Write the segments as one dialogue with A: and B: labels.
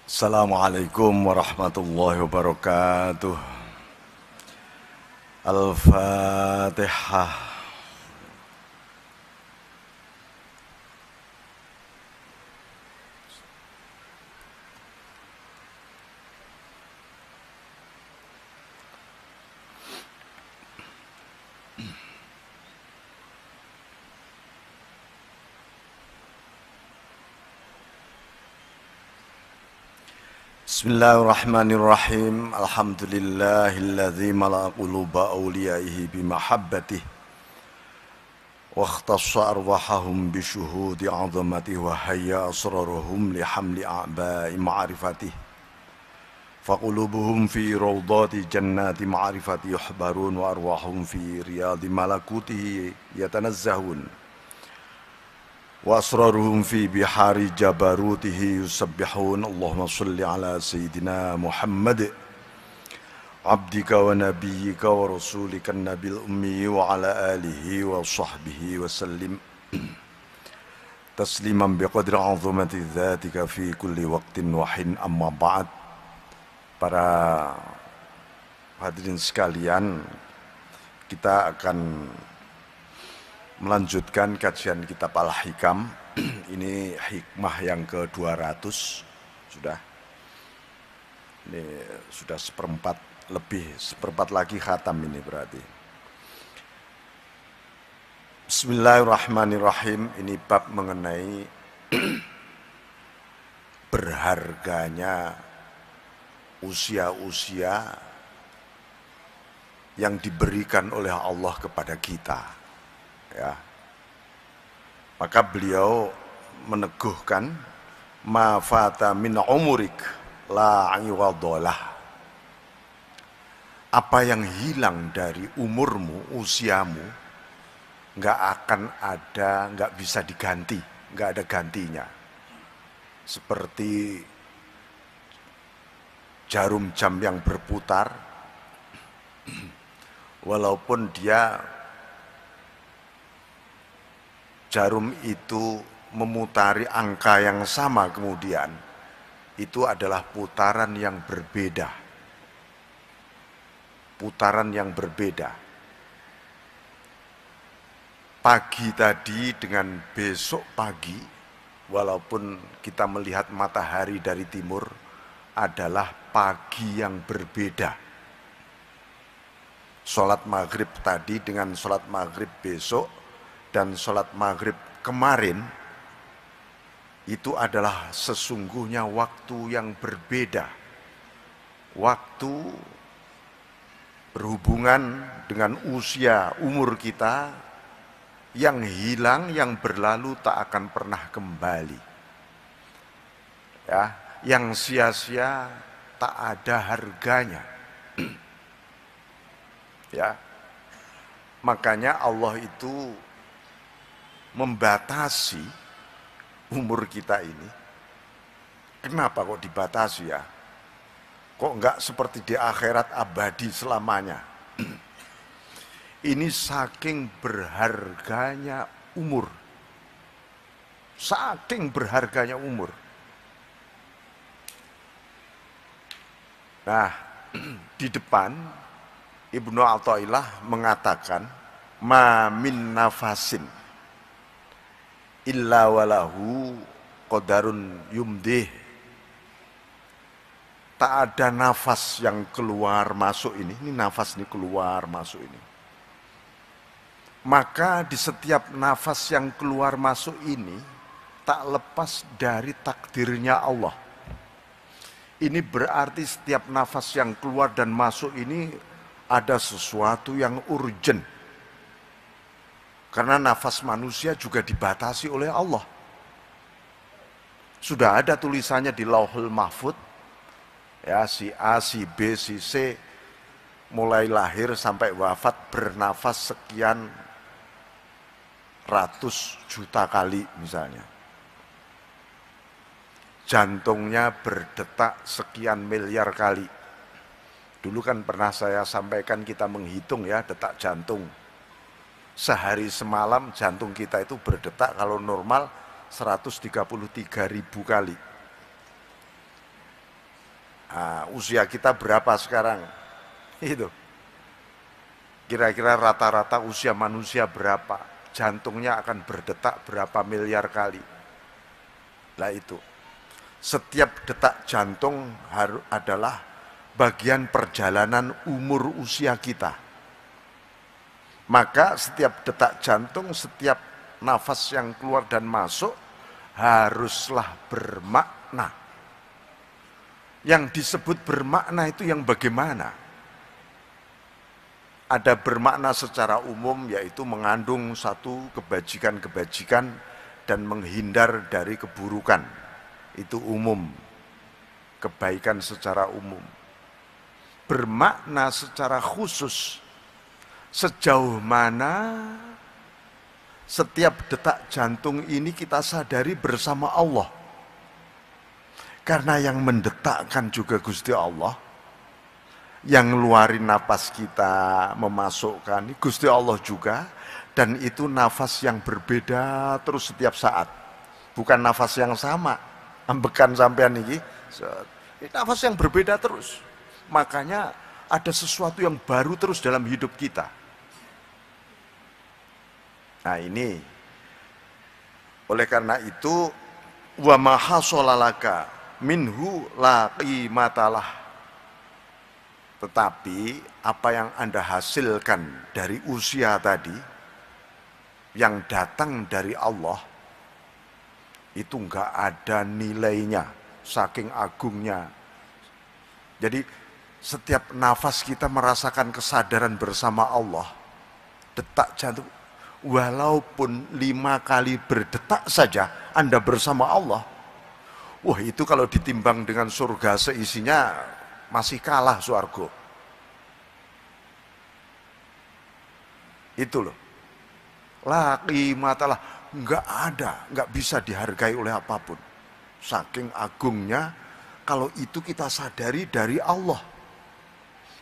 A: Assalamualaikum warahmatullahi wabarakatuh. Al-Fatihah. Bismillahirrahmanirrahim. Alhamdulillahilladzi mala'a quluba awliyaihi bimahabbatih wa ikhtassa arwahahum bisyuhudi 'azamatihi wa hayya asrarahum lihamli a'ba'i ma'rifatih. Faqulubuhum fi rawdati jannati ma'rifati yuhbarun wa arwahum fi riyadi malakutihi yatanazzahun. Wa asraruhum fi bihari jabarutihi yusabbihun. Allahumma salli ala Sayyidina Muhammad abdika wa nabiyyika wa rasulika nabil ummi wa ala alihi wa sahbihi wa sallim tasliman biqadri azumati dhatika fi kulli waqtin wa hin. Amma ba'd. Para hadirin sekalian, kita akan melanjutkan kajian kitab Al-Hikam. Ini hikmah yang ke-200 sudah. Ini sudah seperempat lebih, seperempat lagi khatam ini berarti. Bismillahirrahmanirrahim. Ini bab mengenai berharganya usia-usia yang diberikan oleh Allah kepada kita. Ya. Maka beliau meneguhkan ma fata min umurik la iwadalah. Apa yang hilang dari umurmu, usiamu, nggak akan ada, nggak bisa diganti, nggak ada gantinya. Seperti jarum jam yang berputar, walaupun jarum itu memutari angka yang sama, kemudian itu adalah putaran yang berbeda. Putaran yang berbeda. Pagi tadi dengan besok pagi, walaupun kita melihat matahari dari timur, adalah pagi yang berbeda. Sholat maghrib tadi dengan sholat maghrib besok dan sholat maghrib kemarin, itu adalah sesungguhnya waktu yang berbeda. Waktu berhubungan dengan usia umur kita yang hilang, yang berlalu tak akan pernah kembali. Ya, yang sia-sia tak ada harganya. Ya. Makanya Allah itu membatasi umur kita ini. Kenapa kok dibatasi ya? Kok enggak seperti di akhirat abadi selamanya? Ini saking berharganya umur. Saking berharganya umur. Nah, di depan Ibnu Athaillah mengatakan ma min nafasin illa walahu qadarun yumdih. Tak ada nafas yang keluar masuk ini nafas ini keluar masuk ini. Maka di setiap nafas yang keluar masuk ini tak lepas dari takdirnya Allah. Ini berarti setiap nafas yang keluar dan masuk ini ada sesuatu yang urgent. Karena nafas manusia juga dibatasi oleh Allah. Sudah ada tulisannya di Lauhul Mahfud. Ya, si A, si B, si C mulai lahir sampai wafat bernafas sekian ratus juta kali misalnya. Jantungnya berdetak sekian miliar kali. Dulu kan pernah saya sampaikan, kita menghitung ya detak jantung. Sehari semalam jantung kita itu berdetak kalau normal 133.000 kali. usia kita berapa sekarang? Itu. Kira-kira rata-rata usia manusia berapa? Jantungnya akan berdetak berapa miliar kali? Lah itu. Setiap detak jantung adalah bagian perjalanan umur usia kita. Maka setiap detak jantung, setiap nafas yang keluar dan masuk haruslah bermakna. Yang disebut bermakna itu yang bagaimana? Ada bermakna secara umum, yaitu mengandung satu kebajikan-kebajikan dan menghindar dari keburukan. Itu umum, kebaikan secara umum. Bermakna secara khusus, sejauh mana setiap detak jantung ini kita sadari bersama Allah. Karena yang mendetakkan juga Gusti Allah, yang ngeluarin napas kita, memasukkan Gusti Allah juga, dan itu nafas yang berbeda terus setiap saat, bukan nafas yang sama. Ambekan sampean ini nafas yang berbeda terus. Makanya ada sesuatu yang baru terus dalam hidup kita. Nah ini, oleh karena itu, wa ma hasolalaka minhu la qimatalah. Tetapi apa yang Anda hasilkan dari usia tadi, yang datang dari Allah, itu enggak ada nilainya, saking agungnya. Jadi setiap nafas kita merasakan kesadaran bersama Allah. Detak jantung, walaupun 5 kali berdetak saja Anda bersama Allah, wah itu kalau ditimbang dengan surga seisinya masih kalah surga. Itu loh. La qimatalah, enggak ada, enggak bisa dihargai oleh apapun. Saking agungnya, kalau itu kita sadari dari Allah.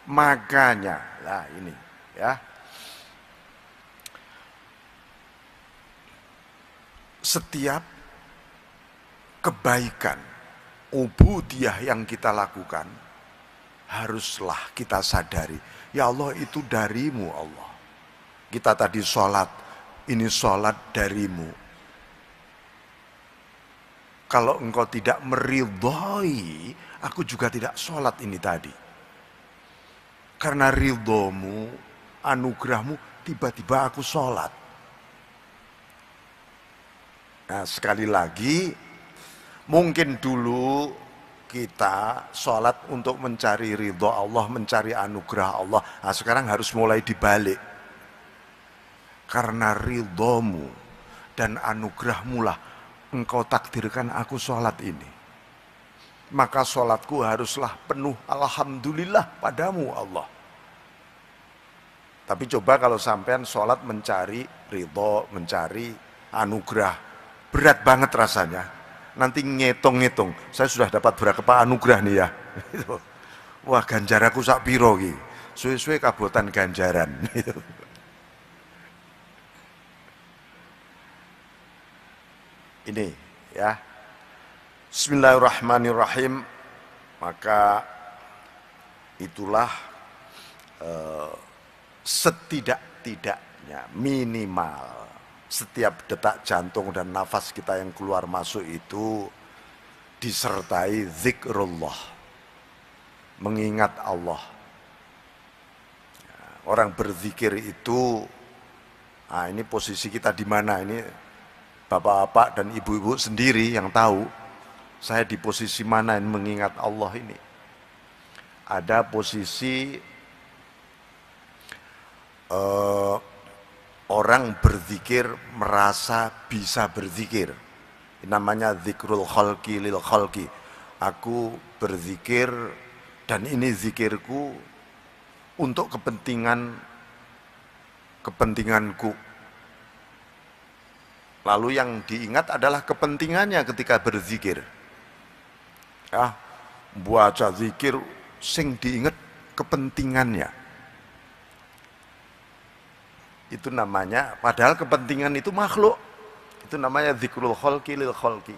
A: Makanya, nah ini ya. Setiap kebaikan, ubudiyah yang kita lakukan, haruslah kita sadari, ya Allah itu darimu Allah. Kita tadi sholat, ini sholat darimu. Kalau engkau tidak meridhoi, aku juga tidak sholat ini tadi. Karena ridhomu, anugerahmu, tiba-tiba aku sholat. Nah sekali lagi, mungkin dulu kita sholat untuk mencari ridho Allah, mencari anugerah Allah. Nah sekarang harus mulai dibalik. Karena ridhomu dan anugerahmu lah engkau takdirkan aku sholat ini. Maka sholatku haruslah penuh alhamdulillah padamu Allah. Tapi coba kalau sampean sholat mencari ridho, mencari anugerah, berat banget rasanya. Nanti ngitung-ngitung, saya sudah dapat berapa anugerah nih ya. Wah ganjaraku sak piro ki, suwe-suwe kabotan ganjaran. Ini ya. Bismillahirrahmanirrahim. Maka itulah setidak-tidaknya minimal setiap detak jantung dan nafas kita yang keluar masuk itu disertai zikrullah, mengingat Allah. Orang berzikir itu, nah ini posisi kita di mana ini? Bapak-bapak dan ibu-ibu sendiri yang tahu saya di posisi mana yang mengingat Allah ini. Ada posisi orang berzikir merasa bisa berzikir. Ini namanya zikrul khalqi lil khalqi. Aku berzikir dan ini zikirku untuk kepentinganku. Lalu yang diingat adalah kepentingannya ketika berzikir. Ya, baca zikir sing diingat kepentingannya. Itu namanya, padahal kepentingan itu makhluk. Itu namanya zikrul khalqi lil khalqi.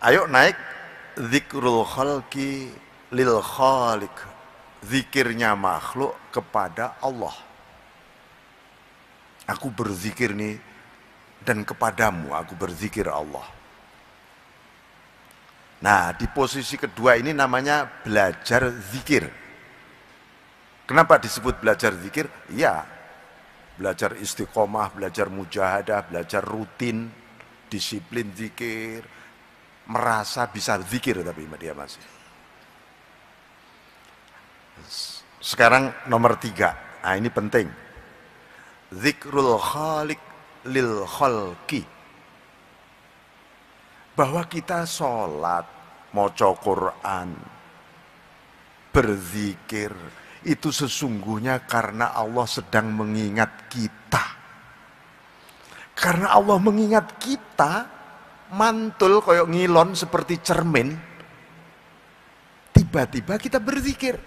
A: Ayo naik zikrul khalqi lil khaliq. Zikirnya makhluk kepada Allah. Aku berzikir nih dan kepadamu aku berzikir Allah. Nah, di posisi kedua ini namanya belajar zikir. Kenapa disebut belajar zikir? Ya, belajar istiqomah, belajar mujahadah, belajar rutin, disiplin zikir, merasa bisa zikir tapi dia masih. Sekarang nomor 3. Nah, ini penting. Zikrul khaliq lil khalqi. Bahwa kita sholat, maca Quran, berzikir, itu sesungguhnya karena Allah sedang mengingat kita. Karena Allah mengingat kita, mantul koyok ngilon seperti cermin, tiba-tiba kita berzikir.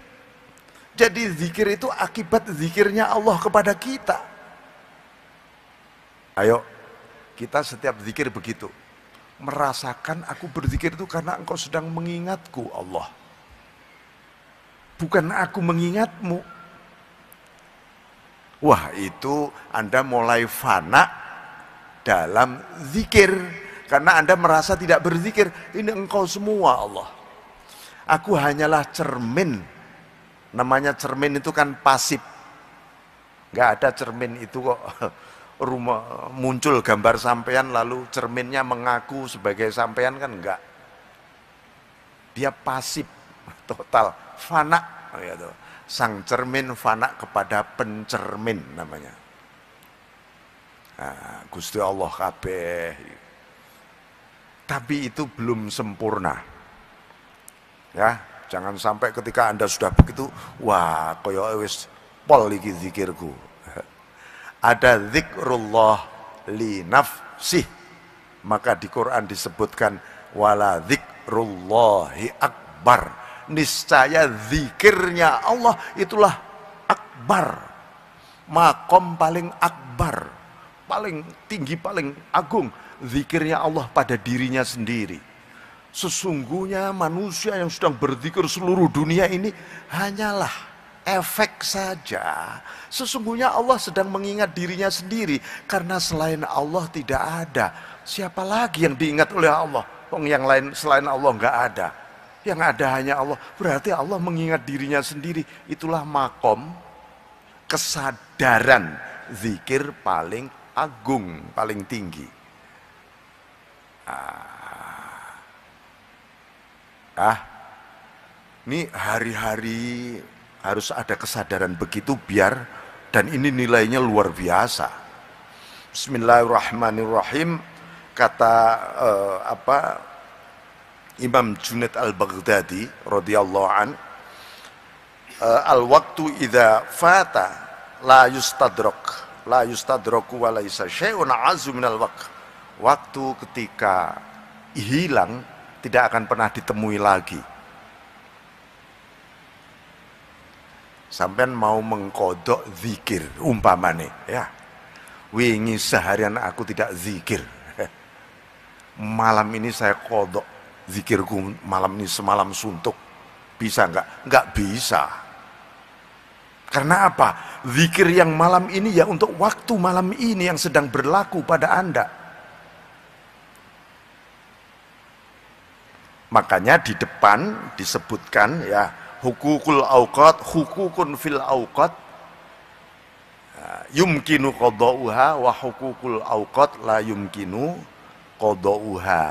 A: Jadi zikir itu akibat zikirnya Allah kepada kita. Ayo, kita setiap zikir begitu. Merasakan aku berzikir itu karena engkau sedang mengingatku Allah. Bukan aku mengingatmu. Wah, itu Anda mulai fana dalam zikir. Karena Anda merasa tidak berzikir. Ini engkau semua Allah. Aku hanyalah cermin. Namanya cermin itu kan pasif. Nggak ada cermin itu kok rumah muncul gambar sampean lalu cerminnya mengaku sebagai sampean, kan enggak. Dia pasif total, fana gitu. Sang cermin fana kepada pencermin namanya. Nah, Gusti Allah kabeh. Tapi itu belum sempurna. Ya, jangan sampai ketika Anda sudah begitu, wah koyo wis pol iki zikirku. Ada zikrullah li nafsih, maka di Quran disebutkan wala zikrullahi akbar. Niscaya zikirnya Allah itulah akbar, makom paling akbar, paling tinggi, paling agung. Zikirnya Allah pada dirinya sendiri. Sesungguhnya manusia yang sedang berzikir seluruh dunia ini hanyalah efek saja. Sesungguhnya Allah sedang mengingat dirinya sendiri. Karena selain Allah tidak ada. Siapa lagi yang diingat oleh Allah? Yang lain selain Allah enggak ada. Yang ada hanya Allah. Berarti Allah mengingat dirinya sendiri. Itulah makom kesadaran zikir paling agung, paling tinggi. Ini hari-hari harus ada kesadaran begitu biar, dan ini nilainya luar biasa. Bismillahirrahmanirrahim. Kata Imam Junaid al-Baghdadi radhiyallahu an, al-waktu idza fata la yustadraku wa laisa syai'un azu minal waqt. Waktu ketika hilang tidak akan pernah ditemui lagi. Sampean mau mengkodok zikir umpamane, ya, wingi seharian aku tidak zikir, malam ini saya kodok zikirku malam ini semalam suntuk, bisa enggak? Enggak bisa. Karena apa? Zikir yang malam ini ya untuk waktu malam ini yang sedang berlaku pada Anda. Makanya di depan disebutkan ya, hukukul auqat, hukukun fil auqat yumkinu qada'uha wa hukukul auqat la yumkinu qada'uha.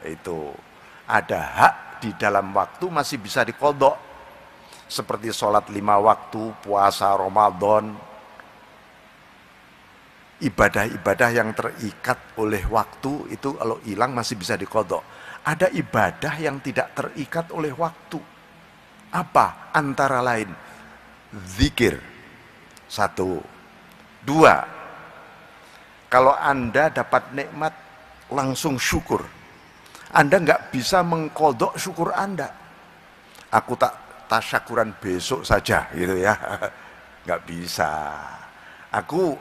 A: Itu ada hak di dalam waktu masih bisa diqadha, seperti sholat 5 waktu, puasa Ramadan, ibadah-ibadah yang terikat oleh waktu itu kalau hilang masih bisa diqadha. Ada ibadah yang tidak terikat oleh waktu. Apa? Antara lain zikir. 1. 2, kalau Anda dapat nikmat langsung syukur. Anda nggak bisa mengkodok syukur Anda. Aku tak tasyakuran besok saja gitu ya. Nggak bisa. Aku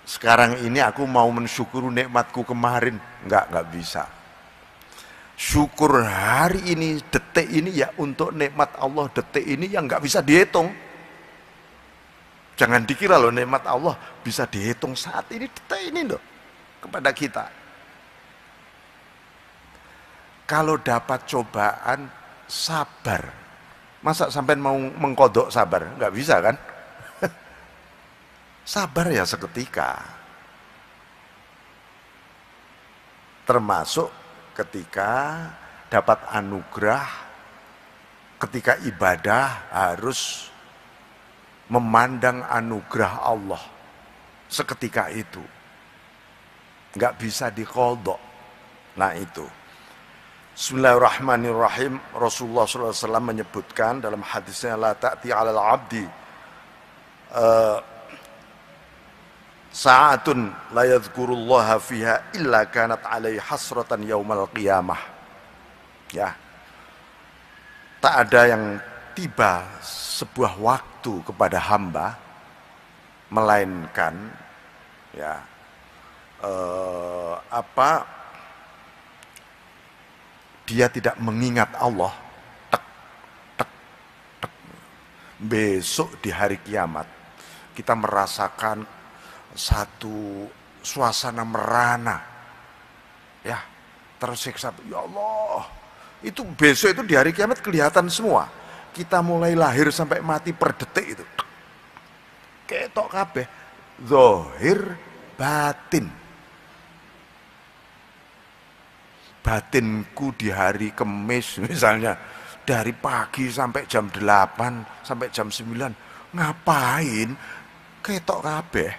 A: sekarang ini aku mau mensyukuri nikmatku kemarin. Nggak bisa. Syukur hari ini, detik ini ya untuk nikmat Allah detik ini yang nggak bisa dihitung. Jangan dikira loh nikmat Allah bisa dihitung saat ini, detik ini loh kepada kita. Kalau dapat cobaan, sabar. Masa sampai mau mengkodok sabar? Nggak bisa kan? Sabar ya seketika. Termasuk ketika dapat anugerah, ketika ibadah harus memandang anugerah Allah seketika itu, nggak bisa dikodok. Nah itu. Bismillahirrahmanirrahim. Rasulullah SAW menyebutkan dalam hadisnya, la ta'ti 'alal 'abdi sa'atun la yadhkurullaha fiha illa kanat 'alaihi hasratan yaumal qiyamah. Ya. Tak ada yang tiba sebuah waktu kepada hamba melainkan ya dia tidak mengingat Allah. Tek, tek, tek. Besok di hari kiamat kita merasakan satu suasana merana, ya, tersiksa. Ya Allah, itu besok itu di hari kiamat kelihatan semua. Kita mulai lahir sampai mati per detik itu ketok kabeh, zahir batin. Batinku di hari Kamis misalnya, dari pagi sampai jam 8 sampai jam 9 ngapain, ketok kabeh.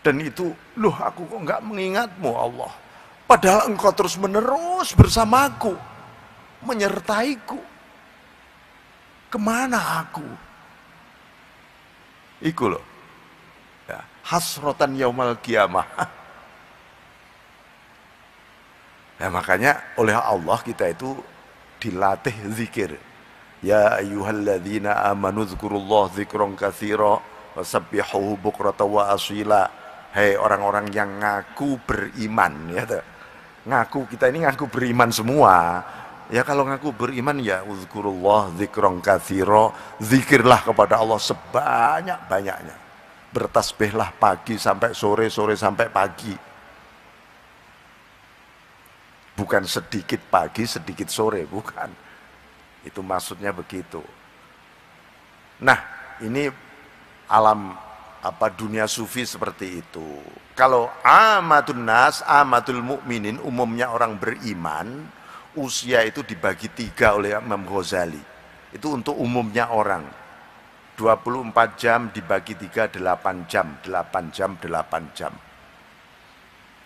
A: Dan itu, loh aku kok nggak mengingatmu Allah, padahal engkau terus menerus bersamaku, menyertaiku. Kemana aku? Iku loh ya, hasrotan yaumal qiyamah. Nah, makanya oleh Allah kita itu dilatih zikir. Ya ayyuhalladzina amanu dzkurullah dzikran katsira wasabbihuhu bukratan wa asila. Hei orang-orang yang ngaku beriman, ya tuh. Ngaku, kita ini ngaku beriman semua. Ya kalau ngaku beriman ya dzkurullah dzikran katsira, zikirlah kepada Allah sebanyak-banyaknya. Bertasbihlah pagi sampai sore, sore sampai pagi. Bukan sedikit pagi, sedikit sore, bukan. Itu maksudnya begitu. Nah, ini alam dunia sufi seperti itu. Kalau amatun nas, amatul mukminin, umumnya orang beriman, usia itu dibagi 3 oleh Imam Ghazali. Itu untuk umumnya orang. 24 jam dibagi 3, 8 jam, 8 jam, 8 jam.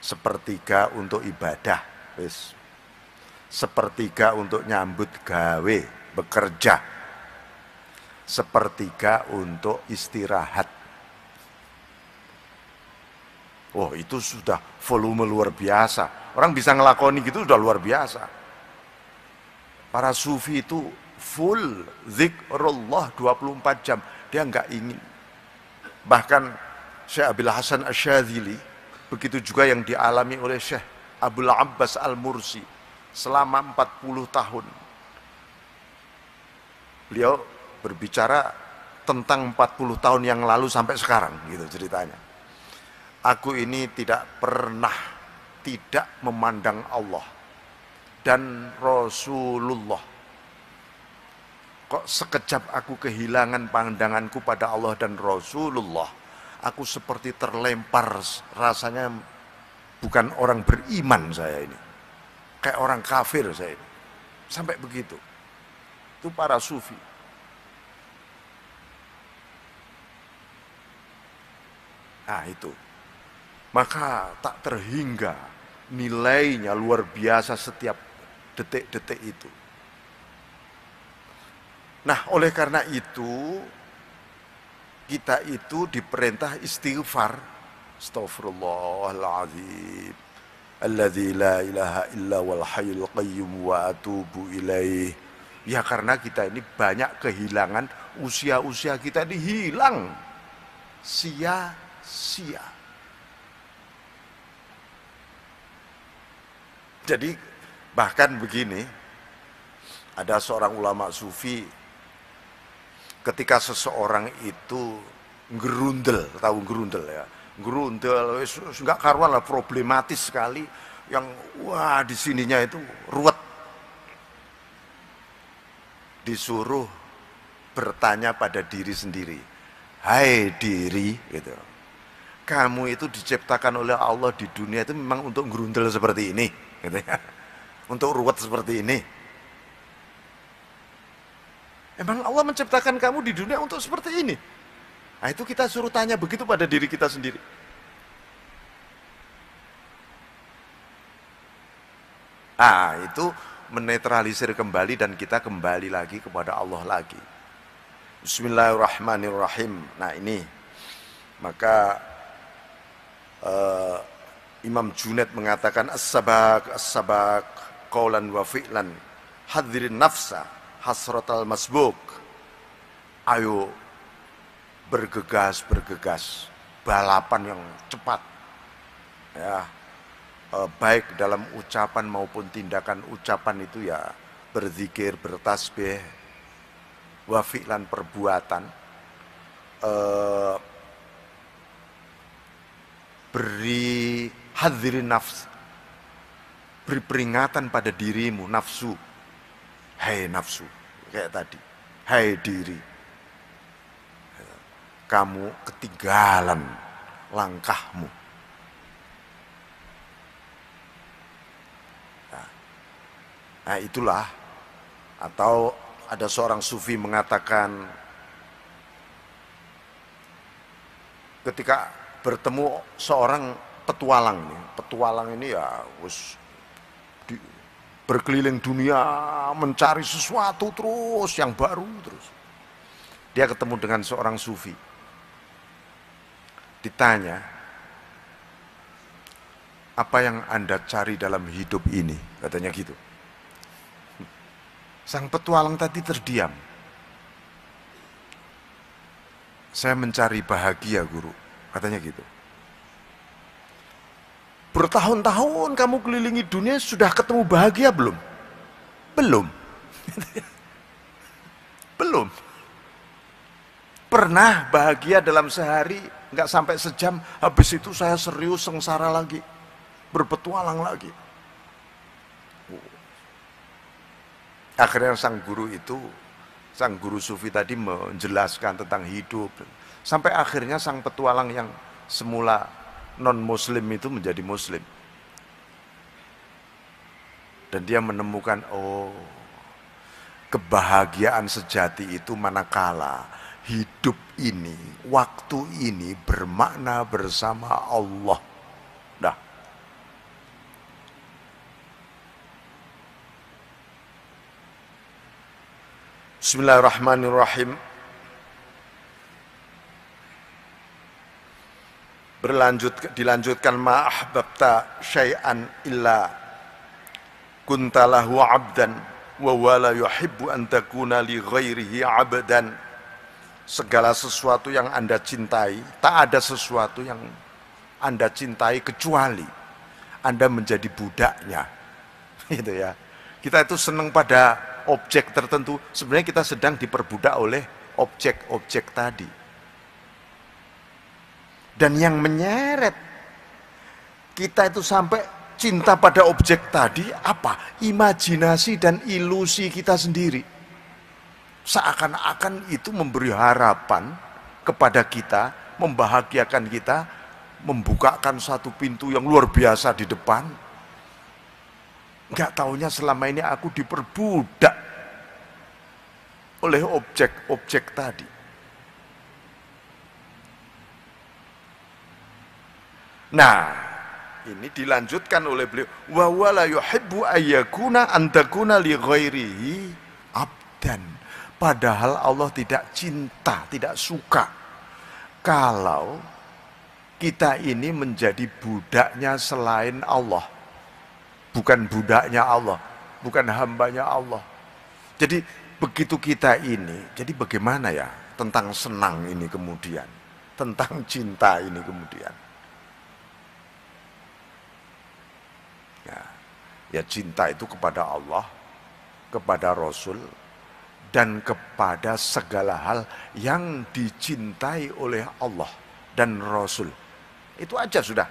A: Sepertiga untuk ibadah. Sepertiga untuk nyambut gawe, bekerja. Sepertiga untuk istirahat. Oh, itu sudah volume luar biasa. Orang bisa ngelakoni gitu sudah luar biasa. Para sufi itu full zikrullah 24 jam. Dia nggak ingin. Bahkan Syekh Abil Hasan Asyadzili, begitu juga yang dialami oleh Syekh Abul Abbas Al-Mursi selama 40 tahun. Beliau berbicara tentang 40 tahun yang lalu sampai sekarang, gitu ceritanya. Aku ini tidak pernah tidak memandang Allah dan Rasulullah. Kok sekejap aku kehilangan pandanganku pada Allah dan Rasulullah, aku seperti terlempar, rasanya bukan orang beriman saya ini, kayak orang kafir saya ini. Sampai begitu. Itu para sufi. Nah itu. Maka tak terhingga, nilainya luar biasa setiap detik-detik itu. Nah, oleh karena itu kita itu diperintah istighfar. Astaghfirullahaladzim, alladzi la ilaha illa wal hayyul qayyum wa atubu ilaih. Ya karena kita ini banyak kehilangan, usia-usia kita dihilang sia-sia. Jadi Bahkan begini, ada seorang ulama sufi, ketika seseorang itu gerundel, tahu gerundel ya, gerundel, nggak karuan lah, problematis sekali, yang wah di sininya itu ruwet, disuruh bertanya pada diri sendiri, hai diri, gitu, kamu itu diciptakan oleh Allah di dunia itu memang untuk gerundel seperti ini, gitu ya, untuk ruwet seperti ini. Emang Allah menciptakan kamu di dunia untuk seperti ini? Nah, itu kita suruh tanya begitu pada diri kita sendiri. Ah, itu menetralisir kembali dan kita kembali lagi kepada Allah lagi. Bismillahirrahmanirrahim. Nah, ini maka Imam Junaid mengatakan as-sabak as-sabak qaulan wa fi'lan hadirin nafsa hasratal masbuk. Ayo bergegas balapan yang cepat ya, baik dalam ucapan maupun tindakan. Ucapan itu ya berzikir, bertasbih, wa fi'lan perbuatan, beri hadirin nafs, beri peringatan pada dirimu, nafsu, hai nafsu, kayak tadi, hai diri, kamu ketinggalan langkahmu. Nah itulah, atau ada seorang sufi mengatakan ketika bertemu seorang petualang ini ya berkeliling dunia mencari sesuatu terus yang baru terus. Dia ketemu dengan seorang sufi. Ditanya, apa yang Anda cari dalam hidup ini? Katanya gitu. Sang petualang tadi terdiam. Saya mencari bahagia, guru. Katanya gitu. Bertahun-tahun kamu kelilingi dunia, sudah ketemu bahagia belum? Belum. Belum. Pernah bahagia dalam sehari, nggak sampai sejam, habis itu saya serius sengsara lagi, berpetualang lagi. Akhirnya sang guru sufi tadi menjelaskan tentang hidup, sampai akhirnya sang petualang yang semula non-muslim itu menjadi muslim. Dan dia menemukan, oh, kebahagiaan sejati itu manakala hidup ini, waktu ini bermakna bersama Allah. Nah, Bismillahirrahmanirrahim. Dilanjutkan, ma ahbabta syai'an illa kuntalahu abdan wa wala yuhibbu an takuna li ghairihi abdan. Segala sesuatu yang Anda cintai, tak ada sesuatu yang Anda cintai kecuali Anda menjadi budaknya. Gitu ya. Kita itu senang pada objek tertentu, sebenarnya kita sedang diperbudak oleh objek-objek tadi. Dan yang menyeret kita itu sampai cinta pada objek tadi apa? Imajinasi dan ilusi kita sendiri. Seakan-akan itu memberi harapan kepada kita, membahagiakan kita, membukakan satu pintu yang luar biasa di depan. Enggak taunya selama ini aku diperbudak oleh objek-objek tadi. Nah, ini dilanjutkan oleh beliau, wa wala yuhibbu ayyakuna antakuna li ghairihi abdan. Padahal Allah tidak cinta, tidak suka kalau kita ini menjadi budaknya selain Allah. Bukan budaknya Allah, bukan hambanya Allah. Jadi begitu kita ini, jadi bagaimana ya tentang senang ini kemudian, tentang cinta ini kemudian. Ya. Ya cinta itu kepada Allah, kepada Rasul, dan kepada segala hal yang dicintai oleh Allah dan Rasul. Itu aja sudah.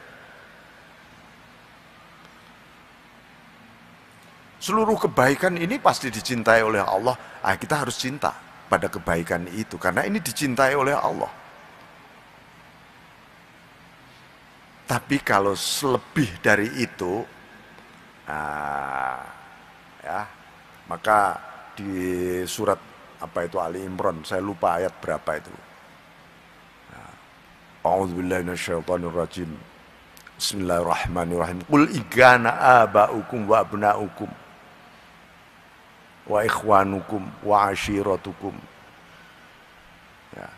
A: Seluruh kebaikan ini pasti dicintai oleh Allah. Kita harus cinta pada kebaikan itu karena ini dicintai oleh Allah. Tapi kalau lebih dari itu, ya, maka di surat apa itu Ali Imran, saya lupa ayat berapa itu. A'udzubillahi minasyaitonirrajim. Bismillahirrahmanirrahim. Qul igana aba'ukum wa abna'ukum wa ikhwanukum wa ashiratukum. Ya.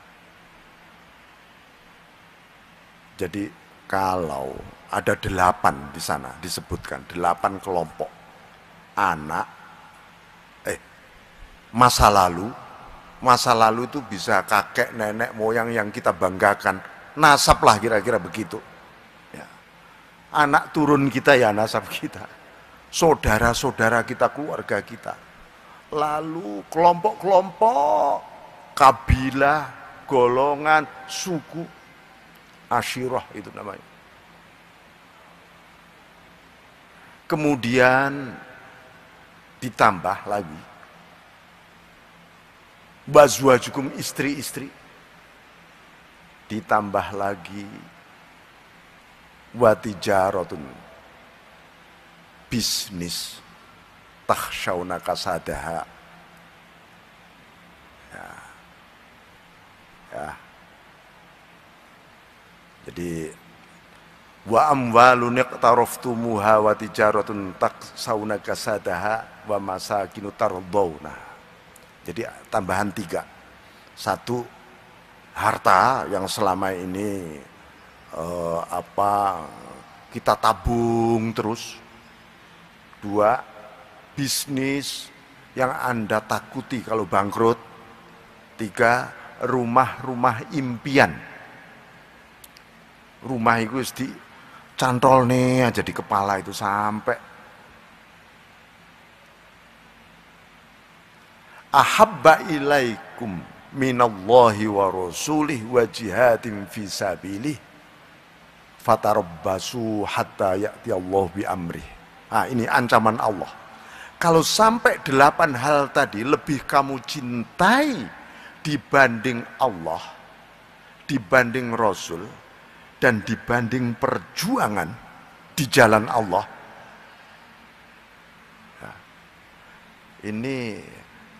A: Jadi kalau ada 8 di sana disebutkan 8 kelompok anak, masa lalu itu bisa kakek, nenek, moyang yang kita banggakan, nasab lah kira-kira begitu. Ya. Anak turun kita ya nasab kita, saudara-saudara kita, keluarga kita. Lalu kelompok-kelompok, kabilah, golongan, suku, asyirah itu namanya. Kemudian ditambah lagi bazwajukum, istri-istri, ditambah lagi watijaratun, bisnis, takhshawna kasadaha. Ya. Jadi wa amwalun iqtaraftumuha wa tijaratun takhshawna kasadaha wa masakinu tardawna. Jadi tambahan 3. 1, harta yang selama ini kita tabung terus. 2, bisnis yang Anda takuti kalau bangkrut. 3, rumah-rumah impian. Rumah itu di cantol nih aja di kepala itu sampai ahabba ilaikum minallahi wa rasulih wa jihadin fi sabilih fatarabbasu hatta ya'ti Allah bi amrih. Ini ancaman Allah. Kalau sampai 8 hal tadi lebih kamu cintai dibanding Allah, dibanding Rasul, dan dibanding perjuangan di jalan Allah, ini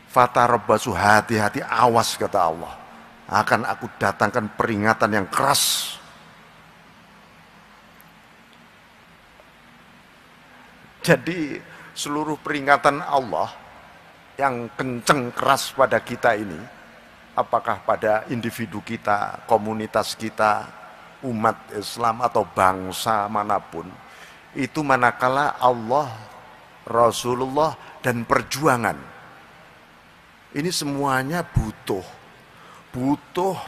A: fatarabbasu, hati-hati, awas kata Allah, akan aku datangkan peringatan yang keras. Jadi seluruh peringatan Allah yang kenceng keras pada kita ini, apakah pada individu kita, komunitas kita, umat Islam atau bangsa manapun, itu manakala Allah, Rasulullah, dan perjuangan. Ini semuanya butuh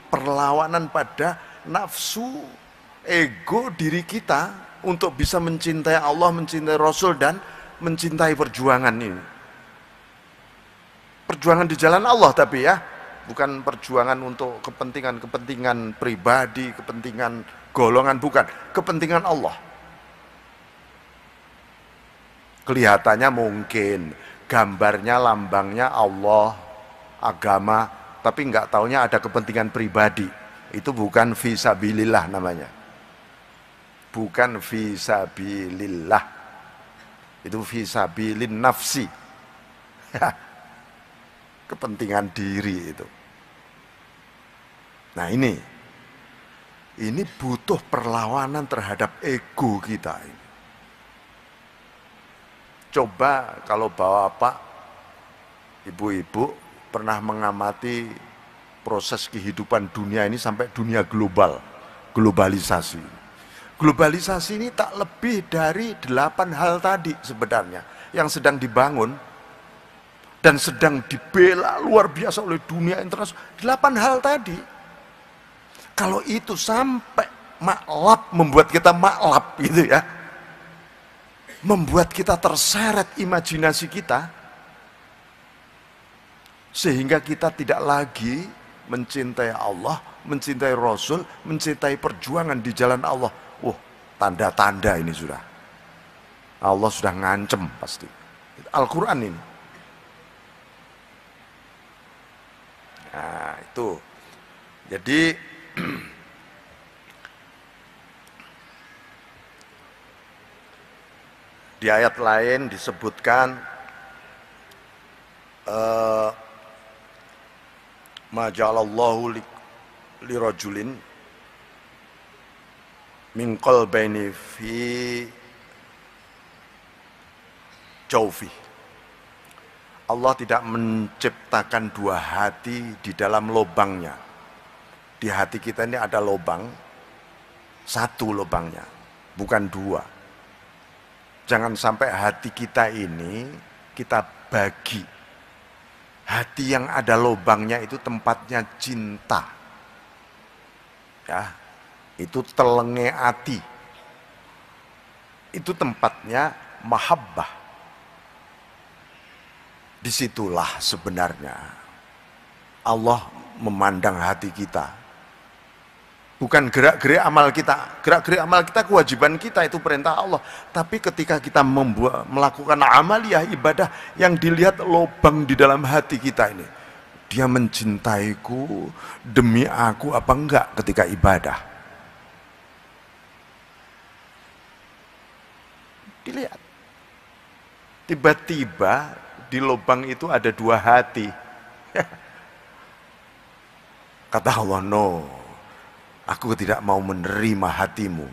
A: perlawanan pada nafsu, ego diri kita untuk bisa mencintai Allah, mencintai Rasul, dan mencintai perjuangan ini. Perjuangan di jalan Allah tapi ya, bukan perjuangan untuk kepentingan pribadi, kepentingan golongan, bukan. Kepentingan Allah. Kelihatannya mungkin gambarnya, lambangnya Allah, agama, tapi nggak taunya ada kepentingan pribadi. Itu bukan fisabilillah namanya. Bukan fisabilillah. Itu fisabilin nafsi. Kepentingan diri itu. Nah ini butuh perlawanan terhadap ego kita ini. Coba kalau bapak, ibu-ibu pernah mengamati proses kehidupan dunia ini sampai dunia global, globalisasi. Globalisasi ini tak lebih dari 8 hal tadi sebenarnya yang sedang dibangun dan sedang dibela luar biasa oleh dunia internasional. 8 hal tadi. Kalau itu sampai maklap, membuat kita maklap gitu ya. membuat kita terseret imajinasi kita, sehingga kita tidak lagi mencintai Allah, mencintai Rasul, mencintai perjuangan di jalan Allah. Tanda-tanda ini sudah. Allah sudah ngancem pasti. Al-Quran ini. Nah itu. Jadi di ayat lain disebutkan ma ja'alallahu lirajulin min qalbayni fi jawfi. Allah tidak menciptakan dua hati di dalam lubangnya. Di hati kita ini ada lubang, satu lubangnya, bukan dua. Jangan sampai hati kita ini kita bagi. Hati yang ada lubangnya itu tempatnya cinta. Ya, itu telenge hati. Itu tempatnya mahabbah. Disitulah sebenarnya Allah memandang hati kita. Bukan gerak-gerik amal kita. Gerak-gerik amal kita kewajiban kita, itu perintah Allah. Tapi ketika kita melakukan amaliyah ibadah, yang dilihat lubang di dalam hati kita ini. Dia mencintaiku demi aku apa enggak ketika ibadah. Dilihat. Tiba-tiba di lubang itu ada dua hati. Kata Allah, no. Aku tidak mau menerima hatimu.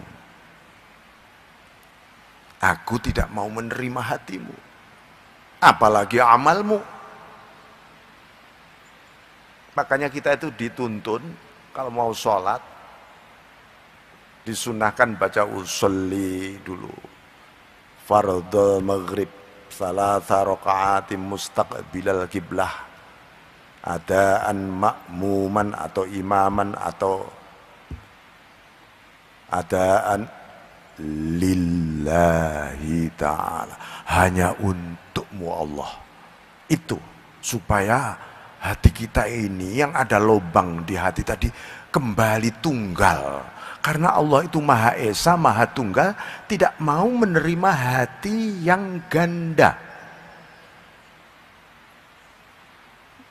A: Aku tidak mau menerima hatimu. Apalagi amalmu. Makanya kita itu dituntun kalau mau sholat, disunahkan baca usolli dulu. Fardhu maghrib, salasa raka'atin mustaqbilal qiblah. Adaan makmuman atau imaman atau adaan lillahi ta'ala, hanya untukmu Allah. Itu supaya hati kita ini yang ada lubang di hati tadi kembali tunggal. Karena Allah itu Maha Esa, Maha Tunggal, tidak mau menerima hati yang ganda.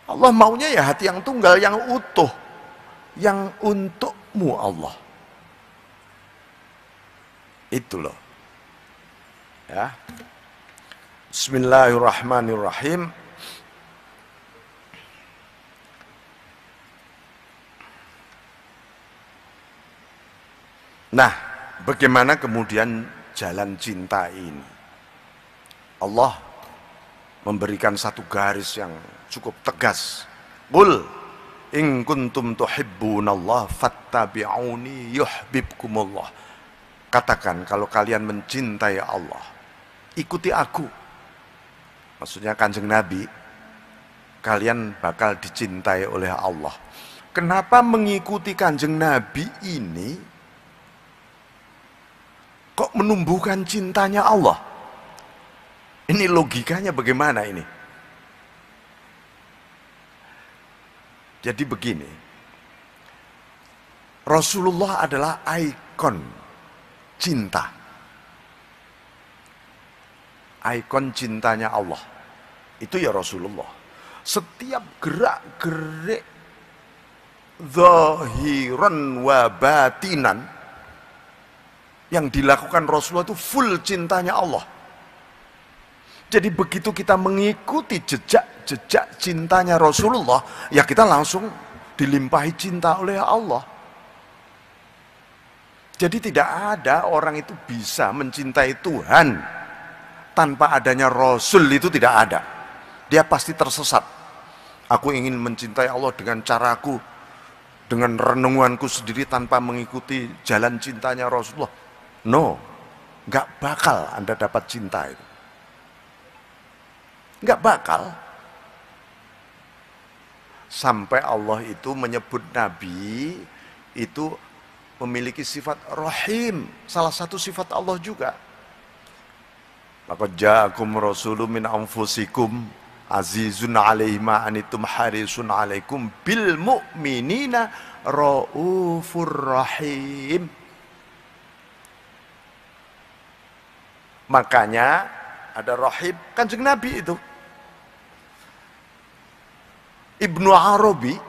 A: Allah maunya ya hati yang tunggal, yang utuh, yang untukmu Allah. Itu loh. Ya. Bismillahirrahmanirrahim. Nah, bagaimana kemudian jalan cinta ini? Allah memberikan satu garis yang cukup tegas. Qul in kuntum tuhibbunallah fattabi'uni yuhibbukumullah. Katakan kalau kalian mencintai Allah, ikuti aku. Maksudnya Kanjeng Nabi, kalian bakal dicintai oleh Allah. Kenapa mengikuti Kanjeng Nabi ini kok menumbuhkan cintanya Allah? Ini logikanya bagaimana ini? Jadi begini, Rasulullah adalah ikon cinta, ikon cintanya Allah. Itu ya Rasulullah. Setiap gerak-gerik zahiran wa batinan yang dilakukan Rasulullah itu full cintanya Allah. Jadi begitu kita mengikuti jejak-jejak cintanya Rasulullah, ya kita langsung dilimpahi cinta oleh Allah. Jadi tidak ada orang itu bisa mencintai Tuhan tanpa adanya Rasul, itu tidak ada. Dia pasti tersesat. Aku ingin mencintai Allah dengan caraku, dengan renunganku sendiri tanpa mengikuti jalan cintanya Rasulullah. No, gak bakal Anda dapat cinta itu. Gak bakal. Sampai Allah itu menyebut Nabi itu memiliki sifat rahim, salah satu sifat Allah juga. Laqad ja'akum rasulun min anfusikum azizun 'alaihi ma anittum harisun 'alaikum bil mu'minina raufur rahim. Makanya ada rahib Kanjeng Nabi itu. Ibnu Arabi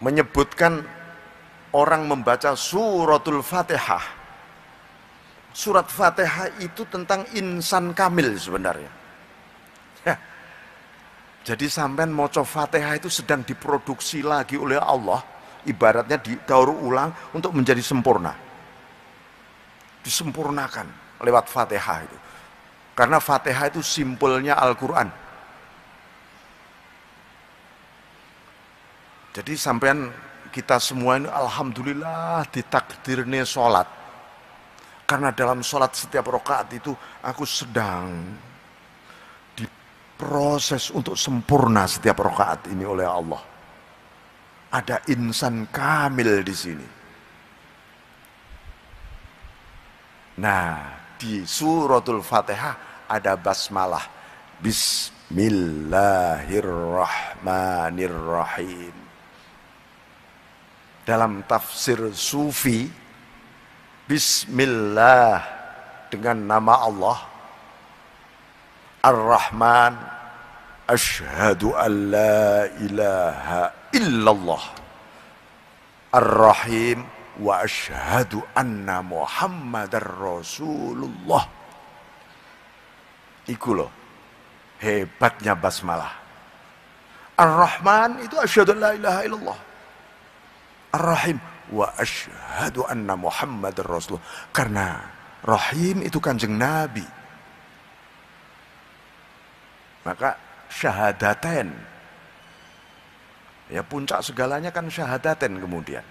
A: menyebutkan orang membaca suratul Fatihah. Surat Fatihah itu tentang insan kamil sebenarnya. Jadi sampean maca Fatihah itu sedang diproduksi lagi oleh Allah, ibaratnya didaur ulang untuk menjadi sempurna. Disempurnakan lewat Fatihah itu. Karena Fatihah itu simpelnya Al-Qur'an. Jadi sampean kita semua ini alhamdulillah ditakdirnya sholat. Karena dalam sholat setiap rakaat itu aku sedang diproses untuk sempurna setiap rakaat ini oleh Allah. Ada insan kamil di sini. Nah, di suratul Fatihah ada basmalah. Bismillahirrahmanirrahim. Dalam tafsir sufi, Bismillah dengan nama Allah Ar-Rahman, asyhadu an la ilaha illallah, Ar-Rahim, wa asyhadu anna Muhammadar Rasulullah. Iku loh hebatnya basmalah. Ar-Rahman itu asyhadu an la ilaha illallah, Ar-Rahim wa asyhadu anna Muhammadar Rasulullah. Karena Rahim itu Kanjeng Nabi. Maka syahadaten. Ya puncak segalanya kan syahadaten kemudian.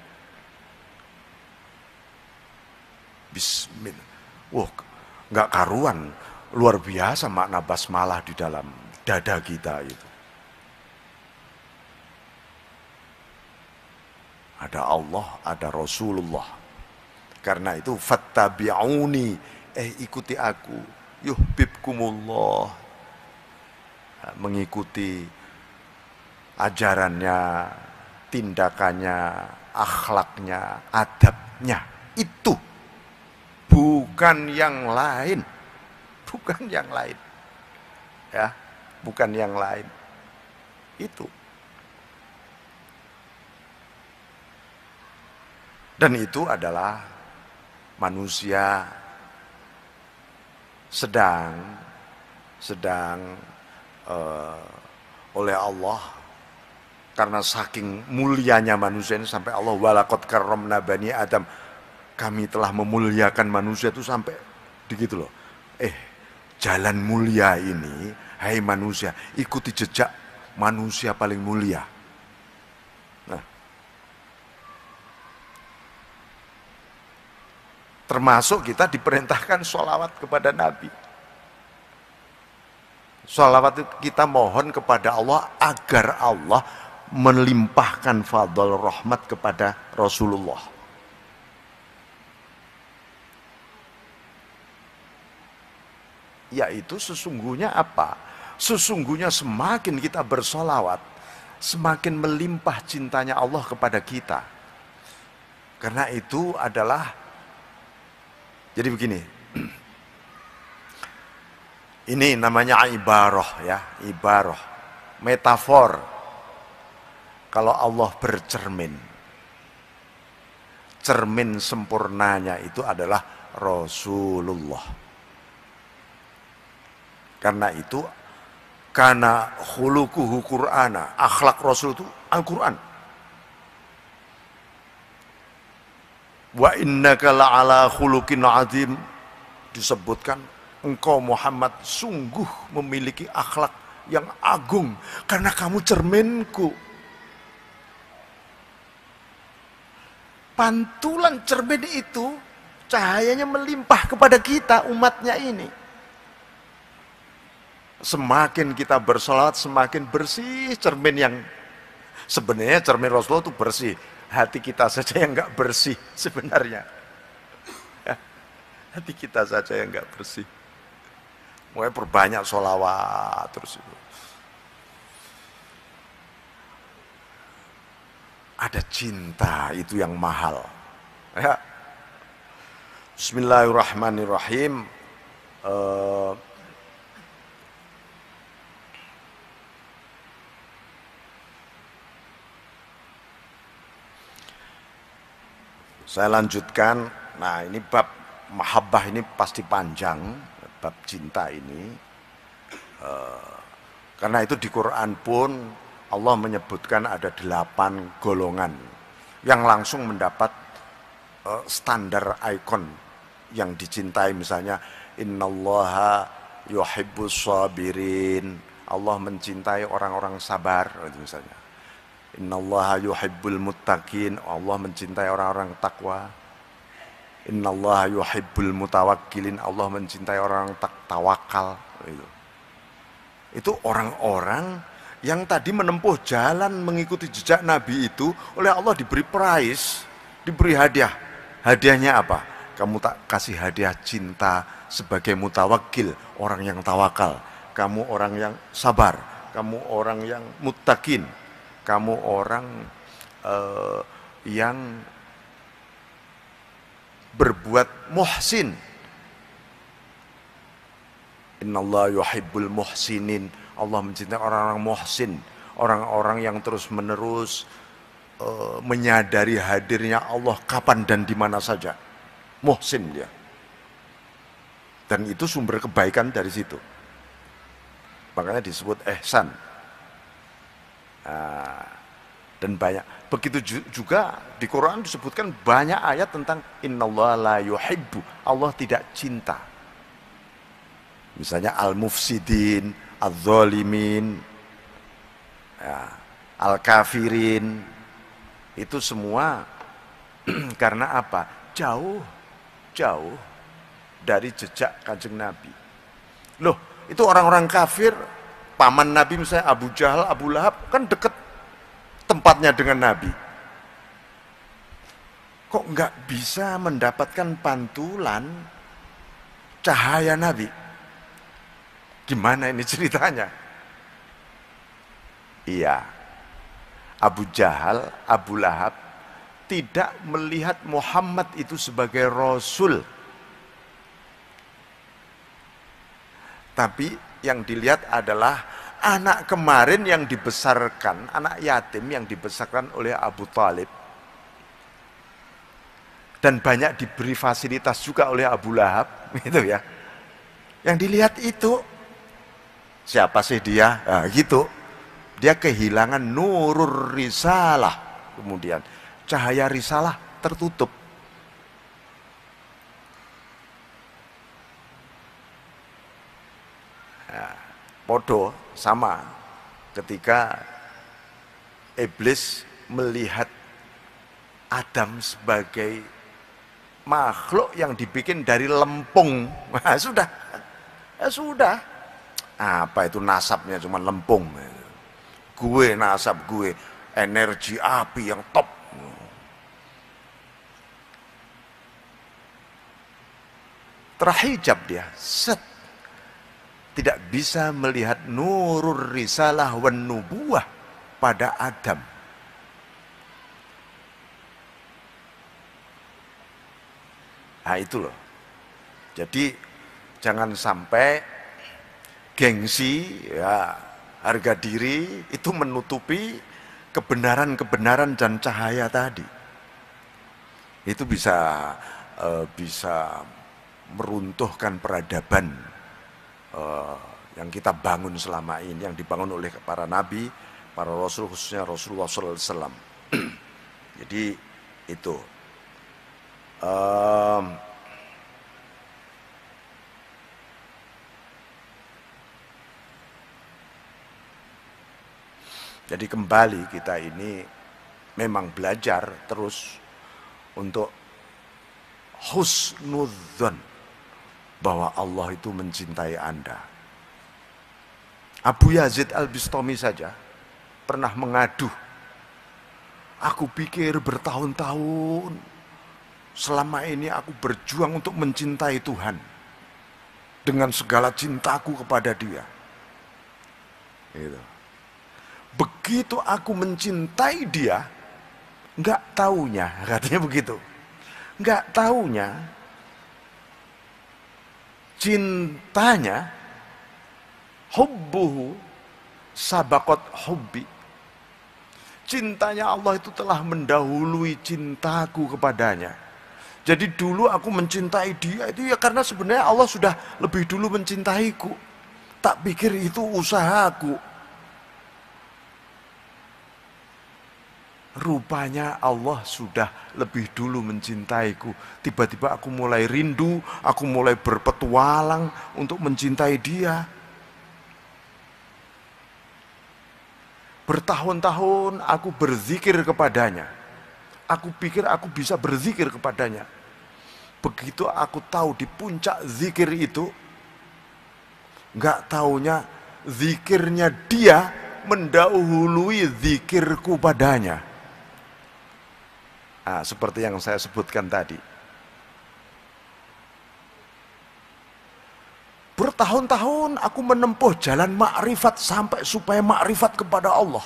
A: Bismillah. Wah, enggak karuan. Luar biasa makna basmalah di dalam dada kita itu. Ada Allah, ada Rasulullah. Karena itu fattabi'uni, ikuti aku, yuhibbukumullah. Mengikuti ajarannya, tindakannya, akhlaknya, adabnya. Itu bukan yang lain. Bukan yang lain. Ya, bukan yang lain. Itu. Dan itu adalah manusia sedang oleh Allah, karena saking mulianya manusia ini sampai Allah walaqad karramna bani Adam, kami telah memuliakan manusia itu sampai begitu loh. Jalan mulia ini, hai manusia, ikuti jejak manusia paling mulia. Termasuk kita diperintahkan sholawat kepada Nabi. Sholawat itu kita mohon kepada Allah agar Allah melimpahkan fadl rahmat kepada Rasulullah. Yaitu sesungguhnya apa? Sesungguhnya semakin kita bersholawat, semakin melimpah cintanya Allah kepada kita. Karena itu adalah, jadi begini, ini namanya ibarah ya, ibarah, metafor. Kalau Allah bercermin, cermin sempurnanya itu adalah Rasulullah. Karena itu, karena khuluquhu Qur'ana, akhlak Rasul itu Al-Quran. Wa innaka la'ala khuluqin azim, disebutkan engkau Muhammad sungguh memiliki akhlak yang agung karena kamu cerminku. Pantulan cermin itu cahayanya melimpah kepada kita umatnya ini. Semakin kita bersolat semakin bersih cermin yang sebenarnya cermin Rasulullah itu bersih. Hati kita saja yang enggak bersih sebenarnya. Hati kita saja yang nggak bersih. Mulai perbanyak sholawat terus itu. Ada cinta itu yang mahal. Ya. Bismillahirrahmanirrahim. Saya lanjutkan. Nah, ini bab mahabbah ini pasti panjang, bab cinta ini. Karena itu di Quran pun Allah menyebutkan ada 8 golongan yang langsung mendapat standar ikon yang dicintai, misalnya innallaha yuhibbus sabirin, Allah mencintai orang-orang sabar, itu misalnya. Innallaha yuhibbul muttaqin, Allah mencintai orang-orang takwa. Innallaha yuhibbul mutawakkilin, Allah mencintai orang tawakal. Itu orang-orang yang tadi menempuh jalan mengikuti jejak Nabi itu, oleh Allah diberi prize, diberi hadiah. Hadiahnya apa? Kamu tak kasih hadiah cinta sebagai mutawakkil, orang yang tawakal. Kamu orang yang sabar, kamu orang yang muttaqin, kamu orang yang berbuat muhsin. Innallaha yuhibbul muhsinin, Allah mencintai orang-orang muhsin, orang-orang yang terus-menerus menyadari hadirnya Allah kapan dan di mana saja. Muhsin dia. Dan itu sumber kebaikan dari situ. Makanya disebut ihsan. Dan banyak. Begitu juga di Quran disebutkan banyak ayat tentang innallaha la yuhibbu, Allah tidak cinta. Misalnya al-mufsidin, al-zalimin, ya, al-kafirin, itu semua karena apa? Jauh dari jejak Kanjeng Nabi. Loh, itu orang-orang kafir, paman Nabi misalnya Abu Jahal, Abu Lahab, kan deket tempatnya dengan Nabi. Kok nggak bisa mendapatkan pantulan cahaya Nabi? Gimana ini ceritanya? Iya, Abu Jahal, Abu Lahab tidak melihat Muhammad itu sebagai Rasul. Tapi yang dilihat adalah anak kemarin yang dibesarkan, anak yatim yang dibesarkan oleh Abu Talib. Dan banyak diberi fasilitas juga oleh Abu Lahab, gitu ya. Yang dilihat itu, siapa sih dia? Nah, gitu. Dia kehilangan nurur risalah. Kemudian cahaya risalah tertutup. Nah, podo sama ketika iblis melihat Adam sebagai makhluk yang dibikin dari lempung. Nah, sudah. Apa itu nasabnya, cuma lempung. Gue nasab gue, energi api yang top. Terhijab dia, set. Tidak bisa melihat nurur risalah wan nubuwah pada Adam. Nah itu loh. Jadi jangan sampai gengsi, ya, harga diri itu menutupi kebenaran-kebenaran dan cahaya tadi. Itu bisa meruntuhkan peradaban yang kita bangun selama ini, yang dibangun oleh para nabi, para rasul, khususnya Rasulullah SAW. Jadi itu. Jadi kembali kita ini memang belajar terus untuk husnudzon bahwa Allah itu mencintai Anda. Abu Yazid Al-Bistami saja pernah mengadu, aku pikir bertahun-tahun selama ini aku berjuang untuk mencintai Tuhan dengan segala cintaku kepada Dia. Gitu. Begitu aku mencintai Dia, nggak taunya, katanya begitu, nggak taunya cintanya, hubbuhu sabaqat hubbi, cintanya Allah itu telah mendahului cintaku kepadanya. Jadi dulu aku mencintai Dia itu ya karena sebenarnya Allah sudah lebih dulu mencintaiku. Tak pikir itu usahaku. Rupanya Allah sudah lebih dulu mencintaiku. Tiba-tiba aku mulai rindu, aku mulai berpetualang untuk mencintai Dia. Bertahun-tahun aku berzikir kepadanya. Aku pikir aku bisa berzikir kepadanya. Begitu aku tahu di puncak zikir itu, nggak taunya zikirnya Dia mendahului zikirku padanya. Nah, seperti yang saya sebutkan tadi. Bertahun-tahun aku menempuh jalan makrifat sampai supaya makrifat kepada Allah.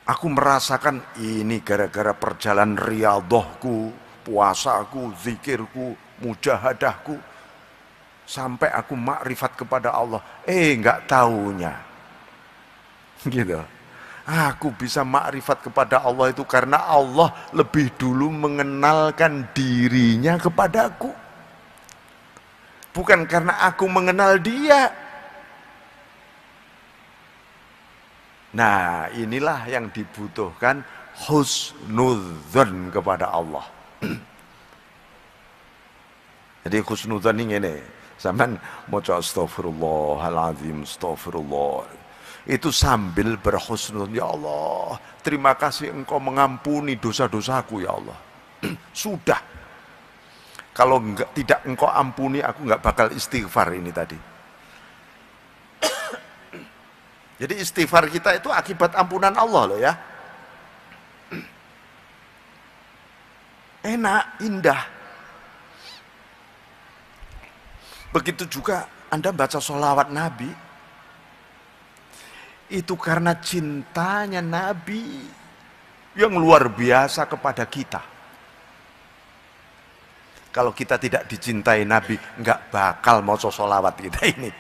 A: Aku merasakan ini gara-gara perjalanan riyadhahku, puasaku, zikirku, mujahadahku. Sampai aku makrifat kepada Allah. Enggak taunya. Gitu. Aku bisa makrifat kepada Allah itu karena Allah lebih dulu mengenalkan dirinya kepadaku. Bukan karena aku mengenal Dia. Nah, inilah yang dibutuhkan, husnudzon kepada Allah. Jadi husnudzon ini sampean maca astagfirullahaladzim, astagfirullah. Itu sambil berhusnudzon, ya Allah, terima kasih Engkau mengampuni dosa-dosaku ya Allah. Sudah. Kalau tidak Engkau ampuni, aku nggak bakal istighfar ini tadi. Jadi istighfar kita itu akibat ampunan Allah loh ya. Enak, indah. Begitu juga Anda baca sholawat Nabi. Itu karena cintanya Nabi yang luar biasa kepada kita. Kalau kita tidak dicintai Nabi, nggak bakal mau sholawat kita ini.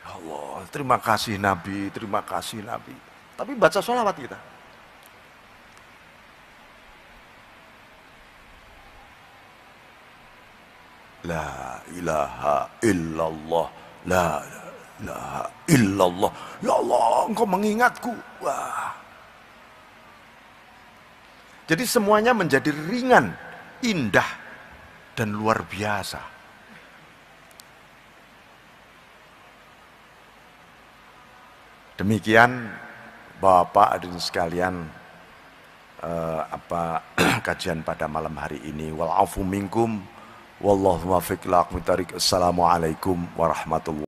A: Ya Allah, terima kasih Nabi, terima kasih Nabi. Tapi baca sholawat kita. La ilaha illallah, la ilaha illallah. Ya Allah, Engkau mengingatku. Wah. Jadi semuanya menjadi ringan, indah, dan luar biasa. Demikian Bapak hadirin sekalian, kajian pada malam hari ini. Wal afu minkum wallahu muwaffiq ila aqwamit thariq. Assalamualaikum warahmatullahi wabarakatuh.